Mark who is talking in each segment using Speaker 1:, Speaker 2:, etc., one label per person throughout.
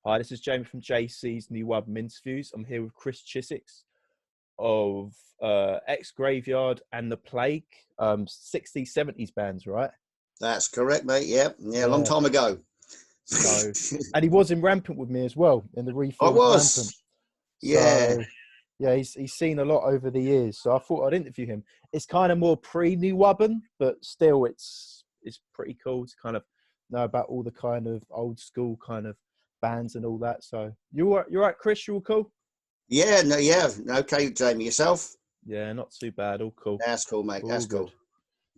Speaker 1: Hi, this is Jamie from JC's New Album Interviews. I'm here with Chris Chitticks of Ex-Graveyard and The Plague, 60s, 70s bands, right?
Speaker 2: That's correct, mate. Yeah, a long
Speaker 1: Yeah.
Speaker 2: time ago.
Speaker 1: So, and he was in Rampant with me as well, in the
Speaker 2: I
Speaker 1: reformed
Speaker 2: was.
Speaker 1: Rampant.
Speaker 2: Yeah.
Speaker 1: So, yeah, he's seen a lot over the years. So I thought I'd interview him. It's kind of more pre-New Album, but still it's pretty cool to kind of know about all the kind of old school kind of bands and all that. So you're right, Chris. You all cool?
Speaker 2: Yeah. No. Yeah. Okay, Jamie. Yourself?
Speaker 1: Yeah, not too bad. All cool.
Speaker 2: That's cool, mate.
Speaker 1: All
Speaker 2: That's
Speaker 1: good.
Speaker 2: cool.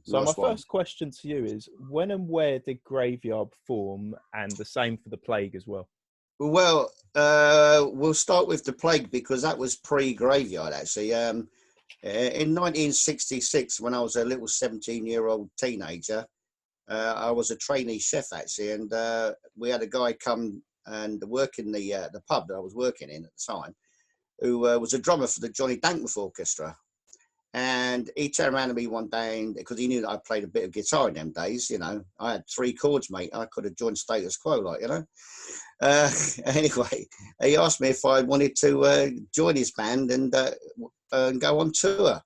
Speaker 1: So
Speaker 2: Nice
Speaker 1: my
Speaker 2: one.
Speaker 1: first question to you is: when and where did Graveyard form, and the same for the Plague as well?
Speaker 2: Well, we'll start with The Plague because that was pre-Graveyard, actually. In 1966, when I was a little 17-year-old teenager, I was a trainee chef, actually, and we had a guy come and work in the pub that I was working in at the time, who was a drummer for the Johnny Dankworth Orchestra. And he turned around to me one day, and because he knew that I played a bit of guitar in them days, you know, I had 3 chords, mate. I could have joined Status Quo, like, you know. Anyway, he asked me if I wanted to join his band and go on tour.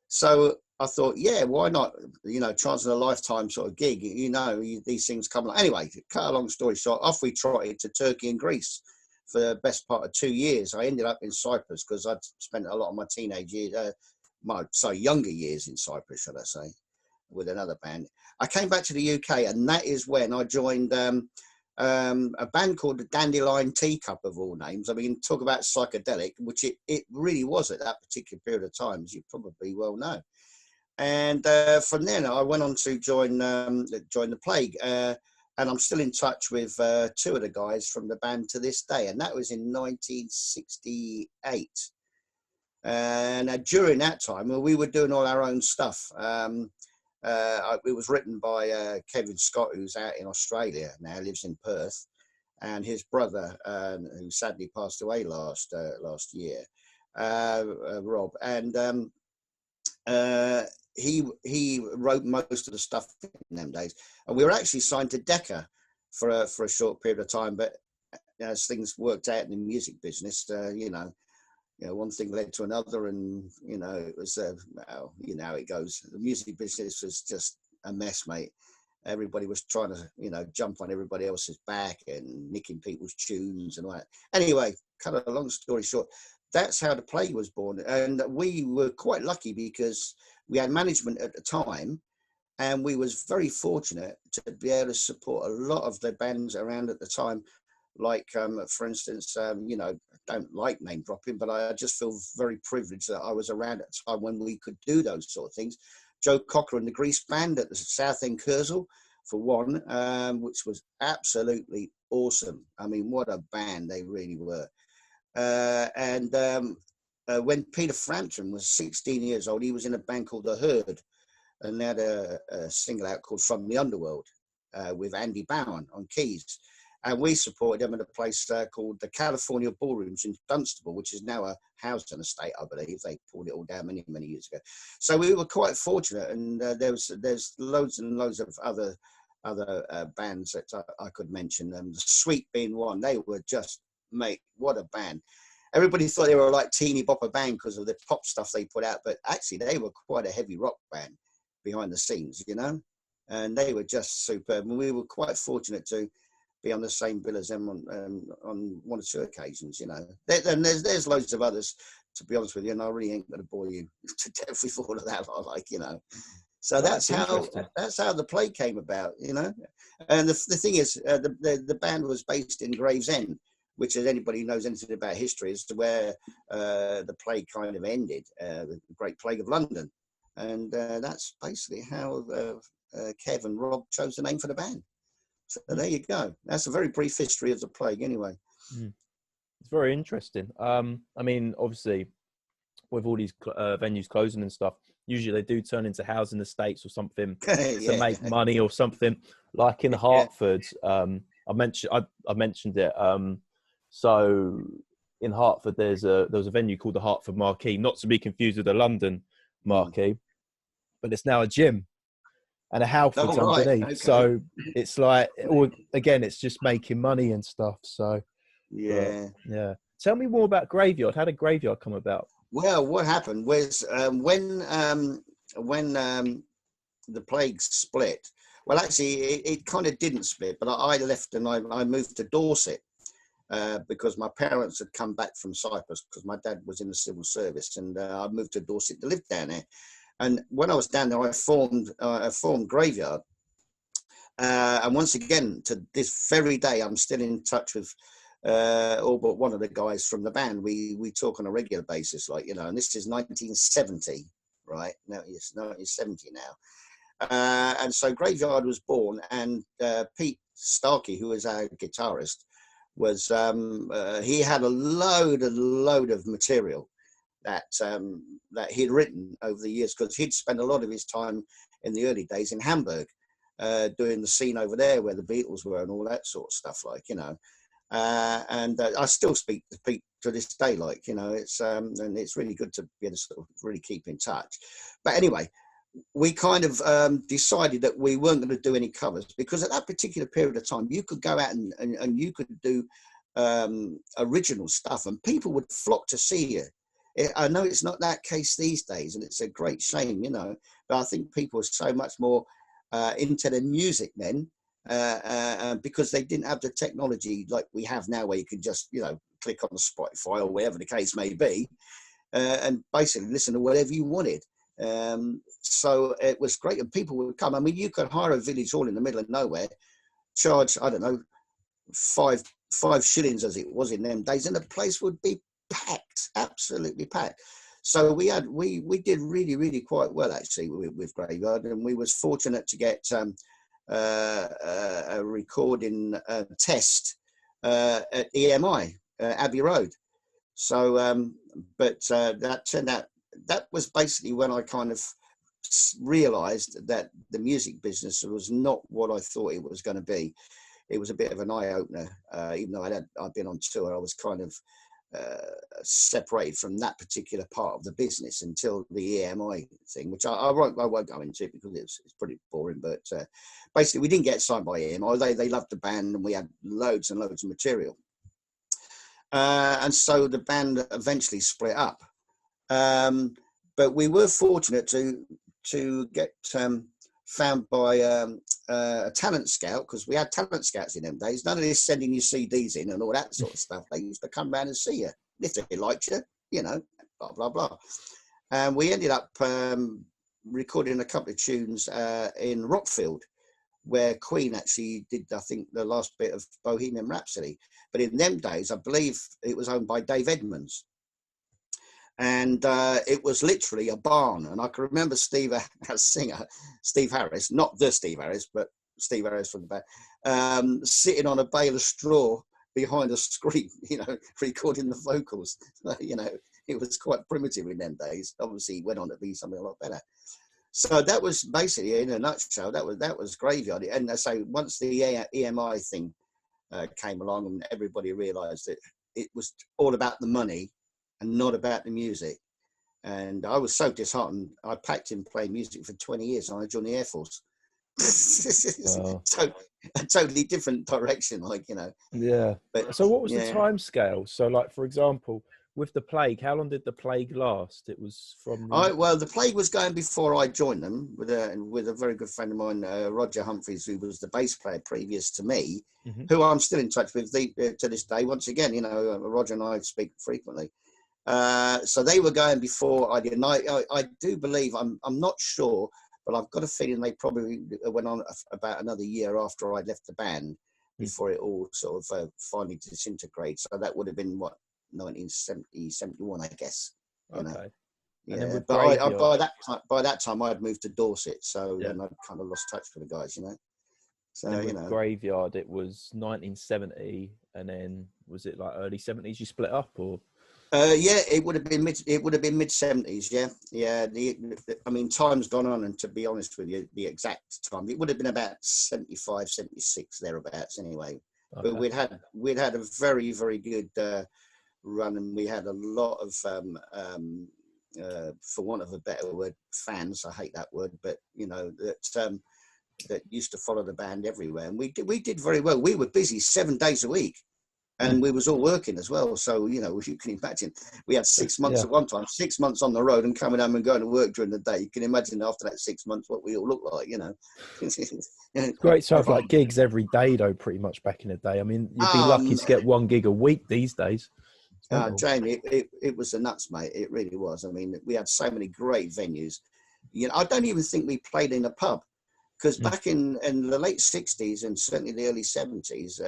Speaker 2: So I thought, yeah, why not? You know, chance of a lifetime sort of gig. You know, these things come along. Anyway, cut a long story short, off we trotted to Turkey and Greece for the best part of 2 years. I ended up in Cyprus because I'd spent a lot of my teenage years, younger years in Cyprus, should I say, with another band. I came back to the UK, and that is when I joined a band called the Dandelion Teacup, of all names. I mean, talk about psychedelic, which it really was at that particular period of time, as you probably well know. And from then I went on to join the Plague, and I'm still in touch with 2 of the guys from the band to this day, and that was in 1968. And during that time, we were doing all our own stuff. It was written by Kevin Scott, who's out in Australia now, lives in Perth, and his brother, who sadly passed away last year, Rob. And he wrote most of the stuff in them days. And we were actually signed to Decca for a short period of time, but as things worked out in the music business, one thing led to another, and it was well, you know how it goes. The music business was just a mess, mate. Everybody was trying to jump on everybody else's back and nicking people's tunes and all that. Anyway, cut a long story short, that's how the Plague was born. And we were quite lucky because we had management at the time, and we was very fortunate to be able to support a lot of the bands around at the time. Like, for instance, I don't like name dropping, but I just feel very privileged that I was around at the time when we could do those sort of things. Joe Cocker and the Grease Band at the South End Kersal, for one, which was absolutely awesome. I mean, what a band they really were. When Peter Frampton was 16 years old, he was in a band called The Herd, and they had a single out called From the Underworld with Andy Bowen on keys. And we supported them at a place called the California Ballrooms in Dunstable, which is now a housing estate, I believe. They pulled it all down many, many years ago. So we were quite fortunate, and there's loads and loads of other bands that I could mention. The Sweet being one. They were just, mate, what a band. Everybody thought they were like teeny bopper band because of the pop stuff they put out, but actually they were quite a heavy rock band behind the scenes, and they were just superb. And we were quite fortunate to be on the same bill as them on 1 or 2 occasions, And there's loads of others, to be honest with you, and I really ain't going to bore you to death with all of that, So that's how the Plague came about, And the thing is, the band was based in Gravesend, which, as anybody who knows anything about history, is where the Plague kind of ended, the Great Plague of London. And that's basically how Kev and Rob chose the name for the band. So there you go. That's a very brief history of the Plague, anyway.
Speaker 1: It's very interesting. I mean, obviously, with all these venues closing and stuff, usually they do turn into housing estates or something to make money or something. Like in Hartford, I mentioned it. So in Hartford, there was a venue called the Hartford Marquee, not to be confused with the London Marquee, but it's now a gym. And a Halfords underneath. Okay. So it's like, again, it's just making money and stuff. So
Speaker 2: Yeah.
Speaker 1: Yeah. Tell me more about Graveyard. How did Graveyard come about?
Speaker 2: Well, what happened was when the plague split. Well, actually, it kind of didn't split, but I left and I moved to Dorset because my parents had come back from Cyprus because my dad was in the civil service, and I moved to Dorset to live down there. And when I was down there, I formed Graveyard. And once again, to this very day, I'm still in touch with all but one of the guys from the band. We talk on a regular basis, like, you know, and this is 1970, right? No, it's 1970 now. And so Graveyard was born, and Pete Starkey, who was our guitarist, was he had a load of material that that he'd written over the years, because he'd spent a lot of his time in the early days in Hamburg doing the scene over there where the Beatles were and all that sort of stuff, like, you know. And I still speak to Pete to this day, like, you know, it's and it's really good to be able to sort of really keep in touch. But anyway, we kind of decided that we weren't going to do any covers, because at that particular period of time, you could go out and you could do original stuff, and people would flock to see you. I know it's not that case these days, and it's a great shame, you know, but I think people are so much more into the music then, because they didn't have the technology like we have now, where you can just, you know, click on the Spotify or whatever the case may be, and basically listen to whatever you wanted. So it was great, and people would come. I mean, you could hire a village hall in the middle of nowhere, charge, I don't know, five shillings as it was in them days, and the place would be packed, absolutely packed. So we did really quite well, actually, with Graveyard, and we was fortunate to get a recording test at EMI, Abbey Road. So but that turned out, that was basically when I kind of realized that the music business was not what I thought it was going to be. It was a bit of an eye-opener, even though I'd been on tour. I was kind of separated from that particular part of the business until the EMI thing, which I won't go into because it's pretty boring. But basically, we didn't get signed by EMI. They loved the band, and we had loads and loads of material. And so the band eventually split up. But we were fortunate to get found by a talent scout, because we had talent scouts in them days. None of this sending your CDs in and all that sort of stuff. They used to come round and see you. If they liked you, you know, blah, blah, blah. And we ended up recording a couple of tunes in Rockfield, where Queen actually did, I think, the last bit of Bohemian Rhapsody. But in them days, I believe it was owned by Dave Edmunds. And it was literally a barn. And I can remember Steve, as singer, Steve Harris, not the Steve Harris, but Steve Harris from the band, sitting on a bale of straw behind a screen, you know, recording the vocals. You know, it was quite primitive in them days. Obviously, it went on to be something a lot better. So that was basically, in a nutshell, that was Graveyard. And I say, once the EMI thing came along, and everybody realised that it was all about the money and not about the music. And I was so disheartened. I packed in playing music for 20 years, and I joined the Air Force.
Speaker 1: Wow.
Speaker 2: So a totally different direction, like, you know.
Speaker 1: Yeah.
Speaker 2: But
Speaker 1: so what was the time scale? So, like, for example, with the plague, how long did the plague last? It was from...
Speaker 2: Well, the plague was going before I joined them with a very good friend of mine, Roger Humphreys, who was the bass player previous to me, who I'm still in touch with to this day. Once again, you know, Roger and I speak frequently. So they were going before I did. And I do believe, I'm not sure, but I've got a feeling they probably went on about another year after I left the band before it all sort of finally disintegrated. So that would have been, what, 1970, 71, I guess. You know?
Speaker 1: Okay.
Speaker 2: Yeah,
Speaker 1: and then
Speaker 2: but by that time I had moved to Dorset, so then I kind of lost touch with the guys, you know. So,
Speaker 1: and then with
Speaker 2: you know,
Speaker 1: Graveyard, it was 1970, and then was it like early 70s you split up, or?
Speaker 2: Yeah, it would have been mid 70s. Yeah. I mean, time's gone on, and to be honest with you, the exact time, it would have been about 75, 76 thereabouts. Anyway, okay. But we'd had a very, very good run, and we had a lot of, for want of a better word, fans. I hate that word, but you know that used to follow the band everywhere, and we did very well. We were busy 7 days a week. And we was all working as well. So, you know, you can imagine, we had 6 months at one time, 6 months on the road and coming home and going to work during the day. You can imagine after that 6 months what we all look like, you know.
Speaker 1: It's great to have like gigs every day though, pretty much back in the day. I mean, you'd be lucky to get 1 gig a week these days.
Speaker 2: Jamie, it was the nuts, mate. It really was. I mean, we had so many great venues. You know, I don't even think we played in a pub, because back in the late 60s and certainly the early 70s,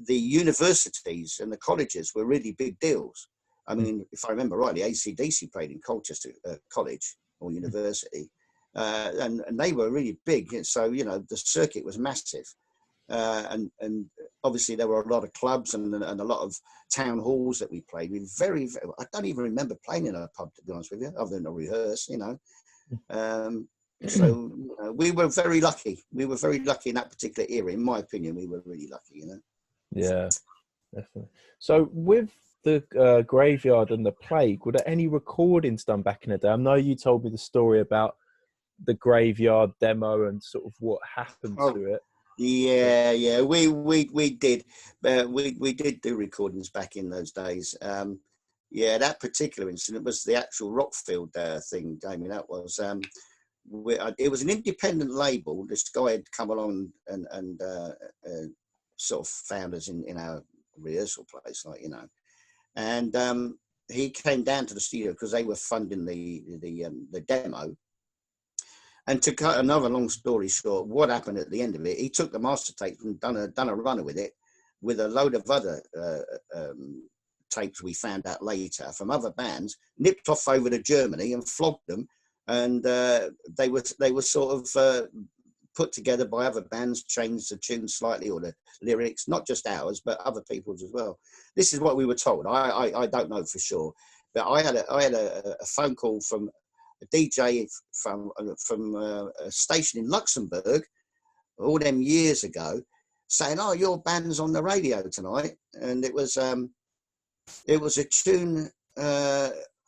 Speaker 2: the universities and the colleges were really big deals. I mean, if I remember rightly, AC/DC played in Colchester College or University, and they were really big. So, you know, the circuit was massive. And obviously there were a lot of clubs and a lot of town halls that we played with. I don't even remember playing in a pub, to be honest with you, other than a rehearse, you know. So you know, we were very lucky. We were very lucky in that particular era. In my opinion, we were really lucky, you know.
Speaker 1: Yeah, definitely. So with the graveyard and the plague, were there any recordings done back in the day? I know you told me the story about the graveyard demo and sort of what happened to it.
Speaker 2: Yeah, we did. We did do recordings back in those days. Yeah, that particular incident was the actual Rockfield thing, Damien. That was it was an independent label. This guy had come along and sort of found us in our rehearsal place, like, you know, and he came down to the studio because they were funding the demo. And to cut another long story short, what happened at the end of it, he took the master tapes and done a runner with it, with a load of other tapes we found out later from other bands, nipped off over to Germany and flogged them. And they were sort of put together by other bands, changed the tune slightly or the lyrics, not just ours, but other people's as well. This is what we were told. I don't know for sure, but I had a phone call from a DJ from a station in Luxembourg all them years ago, saying, "Oh, your band's on the radio tonight," and it was a tune.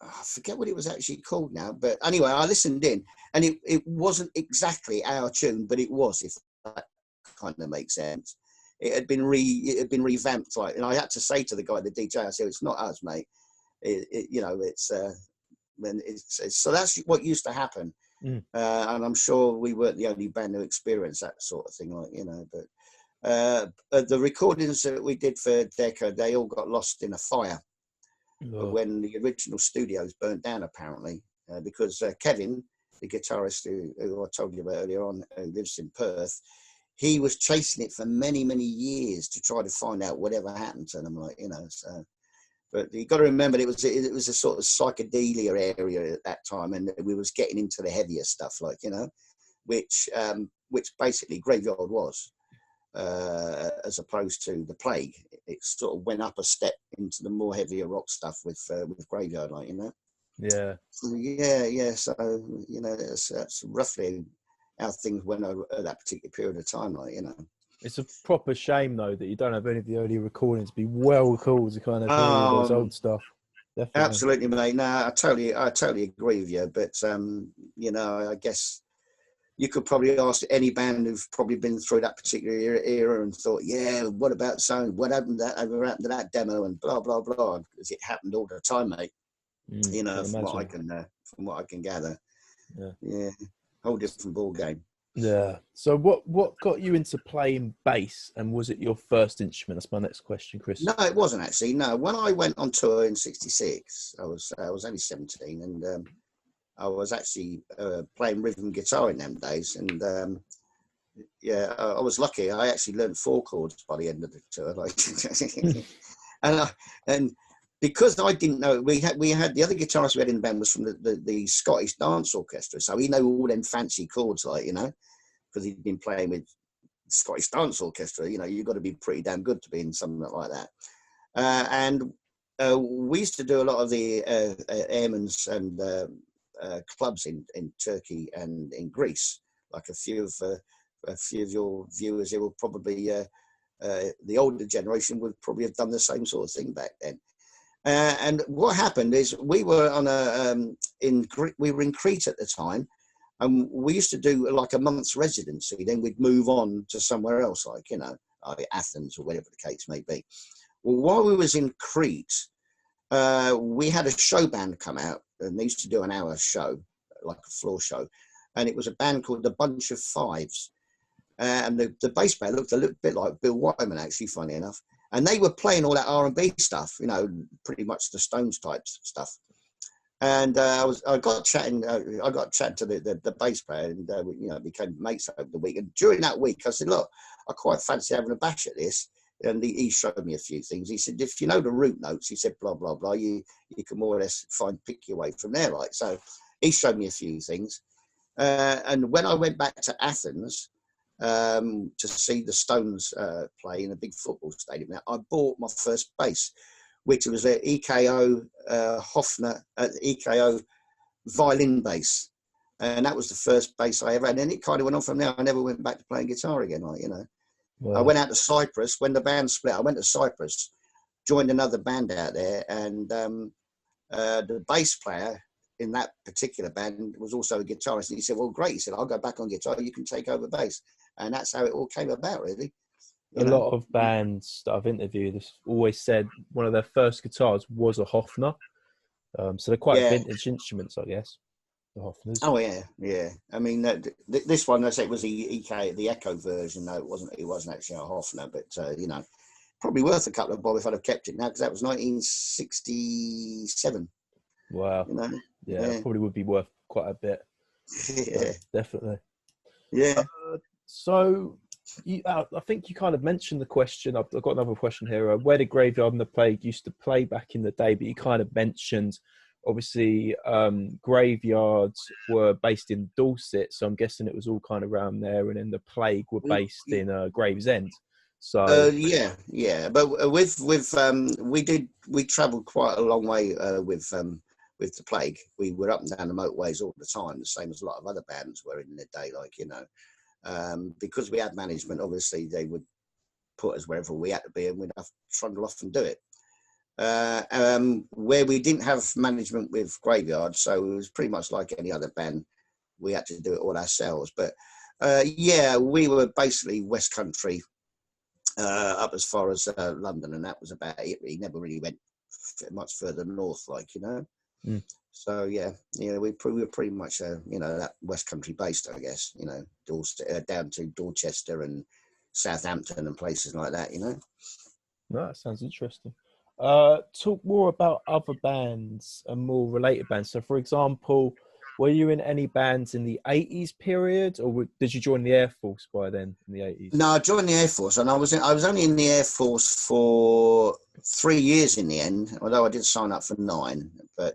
Speaker 2: I forget what it was actually called now, but anyway, I listened in, and it wasn't exactly our tune, but it was, if that kind of makes sense. It had been revamped, like, and I had to say to the guy, the DJ, I said, "It's not us, mate. You know, it's." So that's what used to happen, and I'm sure we weren't the only band who experienced that sort of thing, like, you know. But the recordings that we did for Decca, they all got lost in a fire when the original studios burnt down, apparently, because Kevin, the guitarist who I told you about earlier on, who lives in Perth, he was chasing it for many, many years to try to find out whatever happened to them, like, you know. So, but you got to remember, it was a sort of psychedelia area at that time, and we was getting into the heavier stuff, like, you know, which basically Graveyard was, as opposed to the Plague. It sort of went up a step into the more heavier rock stuff with Graveyard, like, you know.
Speaker 1: Yeah.
Speaker 2: So, yeah. So, you know, that's roughly how things went over at that particular period of time, like, you know.
Speaker 1: It's a proper shame, though, that you don't have any of the early recordings. Be well cool to kind of hear all those old stuff. Definitely.
Speaker 2: Absolutely, mate. No, I totally agree with you. But you know, I guess you could probably ask any band who've probably been through that particular era and thought, yeah, what about sound? What happened to that demo? And blah blah blah. Because it happened all the time, mate. You know, from what I can gather. Yeah, whole different ball game.
Speaker 1: Yeah. So what got you into playing bass, and was it your first instrument? That's my next question, Chris.
Speaker 2: No, it wasn't actually. No, when I went on tour in '66, I was only 17, and I was actually playing rhythm guitar in them days. And yeah, I was lucky. I actually learned 4 chords by the end of the tour. Like, and because I didn't know, we had the other guitarist we had in the band was from the Scottish Dance Orchestra, so he knew all them fancy chords, like, you know, because he'd been playing with Scottish Dance Orchestra. You know, you've got to be pretty damn good to be in something like that. And we used to do a lot of the airmen's and clubs in Turkey and in Greece. Like a few of your viewers, it will probably the older generation would probably have done the same sort of thing back then. And what happened is we were on we were in Crete at the time, and we used to do like a month's residency. Then we'd move on to somewhere else, like, you know, Athens or whatever the case may be. Well, while we was in Crete, we had a show band come out, and they used to do an hour show, like a floor show, and it was a band called the Bunch of Fives, and the bass player looked a little bit like Bill Wyman, actually, funny enough, and they were playing all that R&B stuff, you know, pretty much the Stones type stuff. And I got chatting to the bass player, and you know, became mates over the week. And during that week, I said, look, I quite fancy having a bash at this. And he showed me a few things. He said, if you know the root notes, he said, blah, blah, blah, you can more or less pick your way from there, right? So he showed me a few things. And when I went back to Athens to see the Stones play in a big football stadium, I bought my first bass, which was an EKO Hofner, EKO violin bass. And that was the first bass I ever had. And it kind of went on from there. I never went back to playing guitar again, like, you know. Wow. I went out to Cyprus. When the band split, I went to Cyprus, joined another band out there, and the bass player in that particular band was also a guitarist. And he said, well, great. He said, I'll go back on guitar. You can take over bass. And that's how it all came about, really.
Speaker 1: A lot of bands that I've interviewed have always said one of their first guitars was a Hofner. So they're quite vintage instruments, I guess. The Hofners.
Speaker 2: Oh yeah. I mean, this one, I say it was the Echo version. No, it wasn't. It wasn't actually a Hofner, but you know, probably worth a couple of bob if I'd have kept it now, because that was 1967.
Speaker 1: Wow.
Speaker 2: You know?
Speaker 1: Yeah, it probably would be worth quite a bit.
Speaker 2: Yeah,
Speaker 1: definitely.
Speaker 2: Yeah.
Speaker 1: So, I think you kind of mentioned the question. I've got another question here. Where did Graveyard and the Plague used to play back in the day? But you kind of mentioned, obviously, Graveyards were based in Dorset, so I'm guessing it was all kind of around there. And then the Plague were based in Gravesend. So
Speaker 2: yeah. But we travelled quite a long way with the Plague. We were up and down the motorways all the time, the same as a lot of other bands were in the day, like, you know. Because we had management, obviously they would put us wherever we had to be, and we'd have to trundle off and do it. Where we didn't have management with Graveyard, so it was pretty much like any other band. We had to do it all ourselves. But we were basically West Country, up as far as London, and that was about it. We never really went much further north, like, you know. So we were pretty much that West Country based, I guess, you know, down to Dorchester and Southampton and places like that, you know.
Speaker 1: No, that sounds interesting. Talk more about other bands and more related bands. So, for example, were you in any bands in the 80s period, or did you join the Air Force by then in the 80s?
Speaker 2: No, I joined the Air Force, and I was only in the Air Force for 3 years in the end, although I did sign up for 9. But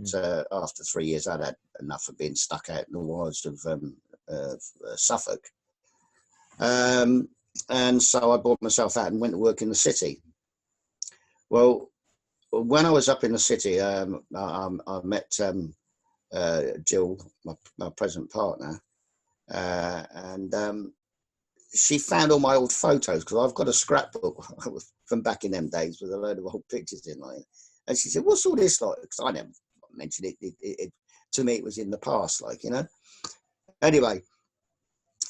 Speaker 2: after 3 years, I'd had enough of being stuck out in the wilds of Suffolk. And so I bought myself out and went to work in the city. Well, when I was up in the city, I met Jill, my present partner, and she found all my old photos, because I've got a scrapbook from back in them days with a load of old pictures in, like. And she said, "What's all this like?" Because I never mentioned it. To me, it was in the past, like, you know. Anyway,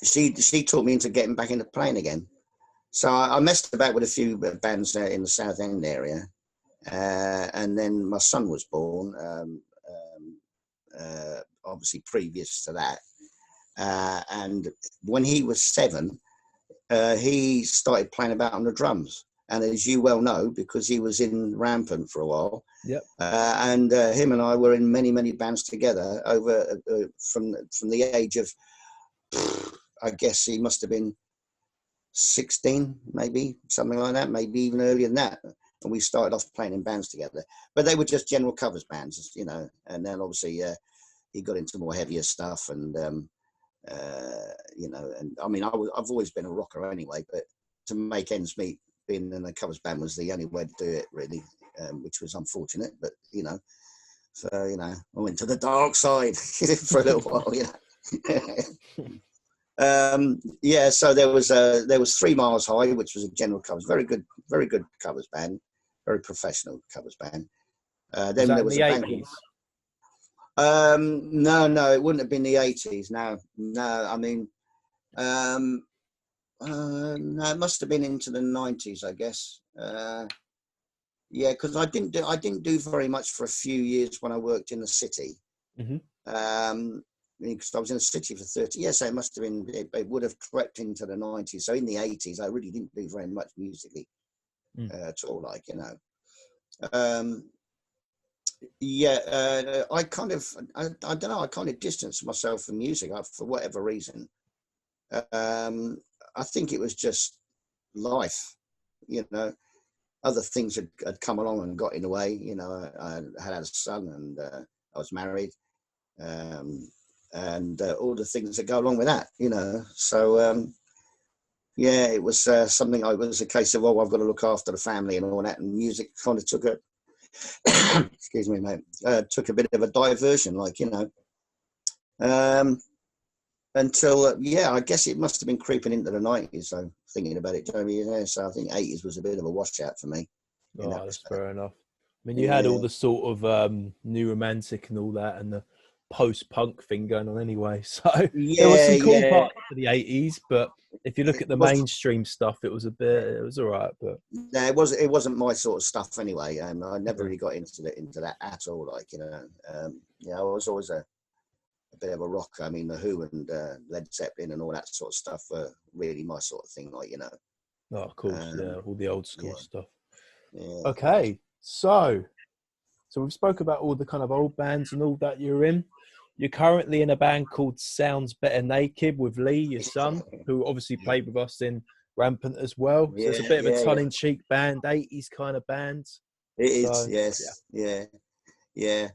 Speaker 2: she taught me into getting back into playing again. So I messed about with a few bands there in the South End area, and then my son was born. Obviously, previous to that, and when he was 7, he started playing about on the drums. And as you well know, because he was in Rampant for a while, and him and I were in many, many bands together over from the age of, I guess he must have been 16, maybe, something like that, maybe even earlier than that. And we started off playing in bands together, but they were just general covers bands, you know. And then obviously he got into more heavier stuff, and you know, and I mean, I've always been a rocker anyway, but to make ends meet, being in a covers band was the only way to do it, really, which was unfortunate, but, you know. So, you know, I went to the dark side for a little while, you know. So there was 3 Miles High, which was a general covers, very good covers band, very professional covers band. Then there was a band called, no, it wouldn't have been the 80s. No, I mean, No, it must have been into the 90s, I guess. Yeah, because I didn't do very much for a few years when I worked in the city.
Speaker 1: Mm-hmm.
Speaker 2: Because I was in the city for 30 years, so it must have been, it would have crept into the 90s. So in the 80s, I really didn't do very much musically at all, like, you know. I kind of, I don't know, I kind of distanced myself from music for whatever reason. I think it was just life, you know. Other things had come along and got in the way, you know. I had a son, and I was married, and all the things that go along with that, you know. So yeah, it was something. I was a case of, oh, I've got to look after the family and all that, and music kind of took a excuse me, mate, took a bit of a diversion, like, you know. Until yeah, I guess it must have been creeping into the 90s. So thinking about it, Jamie, yeah. So I think 80s was a bit of a washout for me.
Speaker 1: Oh, that's fair enough. I mean, you had
Speaker 2: Yeah.
Speaker 1: all the sort of new romantic and all that, and the post-punk thing going on anyway. So there was some cool parts to the 80s, but if you look at the mainstream stuff, it was all right. But
Speaker 2: no, it wasn't my sort of stuff anyway. I never really got into that at all. Like, you know, yeah, I was always a bit of a rocker. I mean, the Who and Led Zeppelin and all that sort of stuff were really my sort of thing. Like, you know.
Speaker 1: Oh, of course, yeah, all the old school stuff.
Speaker 2: Yeah.
Speaker 1: Okay, so we've spoke about all the kind of old bands and all that you're in. You're currently in a band called Sounds Better Naked with Lee, your son, who obviously played with us in Rampant as well. So it's a bit of a tongue-in-cheek band, 80s kind of band.
Speaker 2: It is, yes, yeah. Yeah,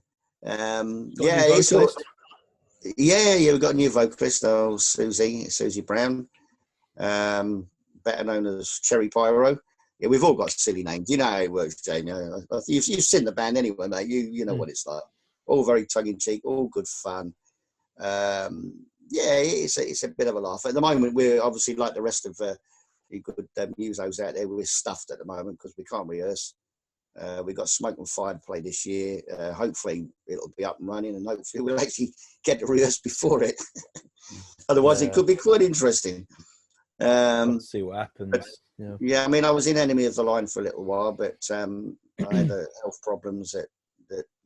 Speaker 2: we've got a new vocalist, Susie Brown, better known as Cherry Pyro. Yeah, we've all got silly names. You know how it works, Jamie. You've seen the band anyway, mate. You know what it's like. All very tongue-in-cheek, all good fun. Yeah, it's a bit of a laugh. At the moment, we're obviously, like the rest of you good musos out there, we're stuffed at the moment because we can't rehearse. We got Smoke and Fire to play this year. Hopefully it'll be up and running, and hopefully we'll actually get to rehearse before it. Otherwise, it could be quite interesting.
Speaker 1: Let's see what happens.
Speaker 2: Yeah, I mean, I was in Enemy of the Line for a little while, but I had health problems that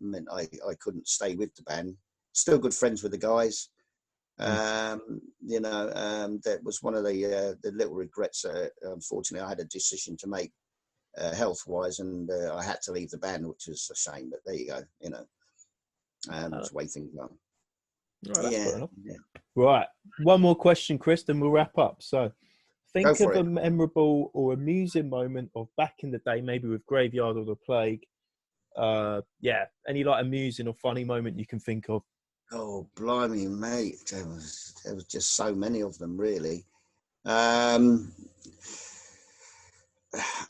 Speaker 2: meant I couldn't stay with the band. Still good friends with the guys. You know, that was one of the little regrets. Unfortunately, I had a decision to make health-wise, and I had to leave the band, which was a shame. But there you go. You know, that's the way things go.
Speaker 1: Right. One more question, Chris, then we'll wrap up. So, think of a memorable or amusing moment of back in the day, maybe with Graveyard or the Plague. Any like amusing or funny moment you can think of.
Speaker 2: Oh, blimey, mate. There was just so many of them, really.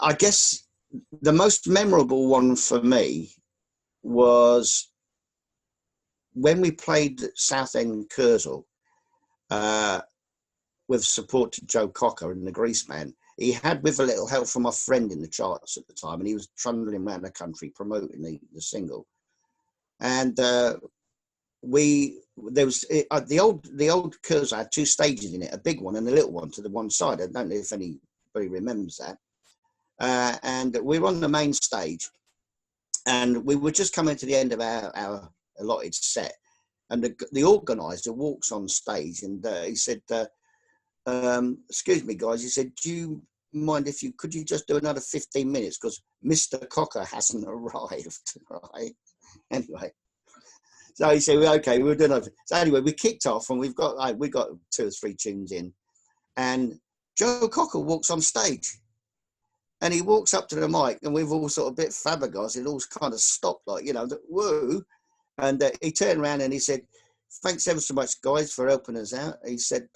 Speaker 2: I guess the most memorable one for me was when we played Southend Kersal with support to Joe Cocker in the Grease Band. He had, with a little help from a friend in the charts at the time, and he was trundling around the country promoting the single. And the old Kersal had two stages in it, a big one and a little one to the one side. I don't know if anybody remembers that. And we were on the main stage, and we were just coming to the end of our allotted set, and the organizer walks on stage, and he said, excuse me, guys, he said, do you mind could you just do another 15 minutes because Mr. Cocker hasn't arrived, right? Anyway, so he said, okay, we'll do another. So anyway, we kicked off, and we got 2 or 3 tunes in, and Joe Cocker walks on stage. And he walks up to the mic, and we've all sort of a bit flabbergasted. It all kind of stopped, like, you know, woo. And he turned around and he said, "Thanks ever so much, guys, for helping us out." He said,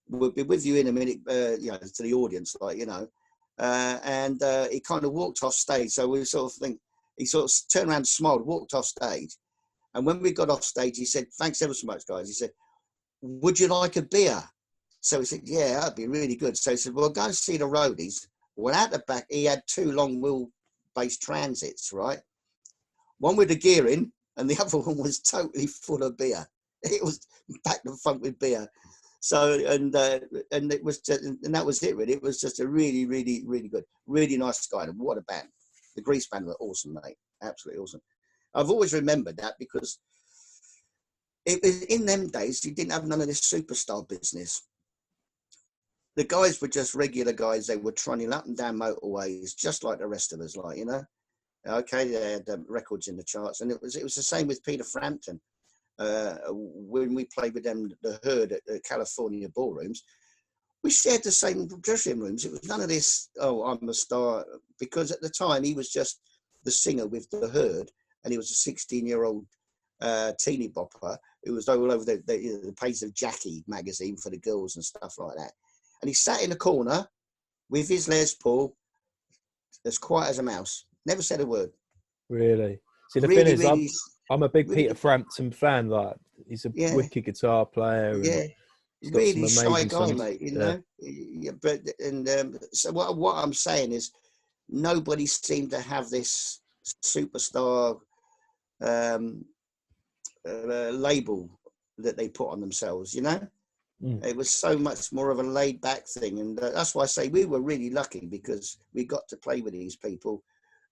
Speaker 2: "We'll be with you in a minute," you know, to the audience, like, you know. And he kind of walked off stage. So we sort of think he sort of turned around, smiled, walked off stage. And when we got off stage, he said, "Thanks ever so much, guys." He said, "Would you like a beer?" So he said, "Yeah, that'd be really good." So he said, "Well, go and see the roadies." Well, at the back, he had 2 long wheel-based transits, right? One with the gear in, and the other one was totally full of beer. It was packed and front with beer. So and it was just, and that was it really. It was just a really, really, really good, really nice guy. And what a band! The Grease band were awesome, mate. Absolutely awesome. I've always remembered that because it was in them days. You didn't have none of this superstar business. The guys were just regular guys. They were trotting up and down motorways, just like the rest of us, like, you know. Okay, they had records in the charts, and it was the same with Peter Frampton. When we played with them, the Herd at the California ballrooms, we shared the same dressing rooms. It was none of this, oh, I'm a star, because at the time he was just the singer with the Herd, and he was a 16-year-old teeny bopper who was all over the page of Jackie magazine for the girls and stuff like that. And he sat in a corner with his Les Paul, as quiet as a mouse. Never said a word.
Speaker 1: Really? See, the
Speaker 2: Really,
Speaker 1: thing is,
Speaker 2: really,
Speaker 1: I'm a big
Speaker 2: really,
Speaker 1: Peter Frampton fan. Like, he's a wicked guitar player. And
Speaker 2: yeah.
Speaker 1: he's got
Speaker 2: Really
Speaker 1: some
Speaker 2: shy
Speaker 1: amazing
Speaker 2: guy,
Speaker 1: songs.
Speaker 2: mate. You know. Yeah, but so what I'm saying is, nobody seemed to have this superstar label that they put on themselves. You know. It was so much more of a laid back thing. And that's why I say we were really lucky, because we got to play with these people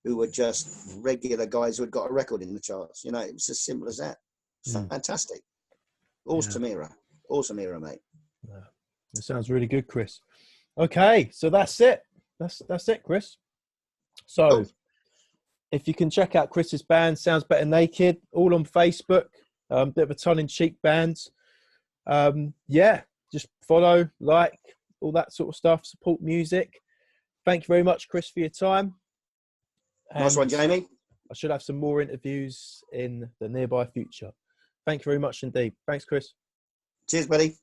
Speaker 2: who were just regular guys who had got a record in the charts. You know, it was as simple as that. Fantastic. Awesome era. Awesome era, mate.
Speaker 1: Yeah. It sounds really good, Chris. Okay, so that's it. That's it, Chris. So if you can check out Chris's band, Sounds Better Naked, all on Facebook, bit of a tongue-in-cheek band. Just follow, like, all that sort of stuff, support music. Thank you very much, Chris, for your time.
Speaker 2: Nice one, Jamie.
Speaker 1: I should have some more interviews in the nearby future. Thank you very much indeed. Thanks, Chris.
Speaker 2: Cheers, buddy.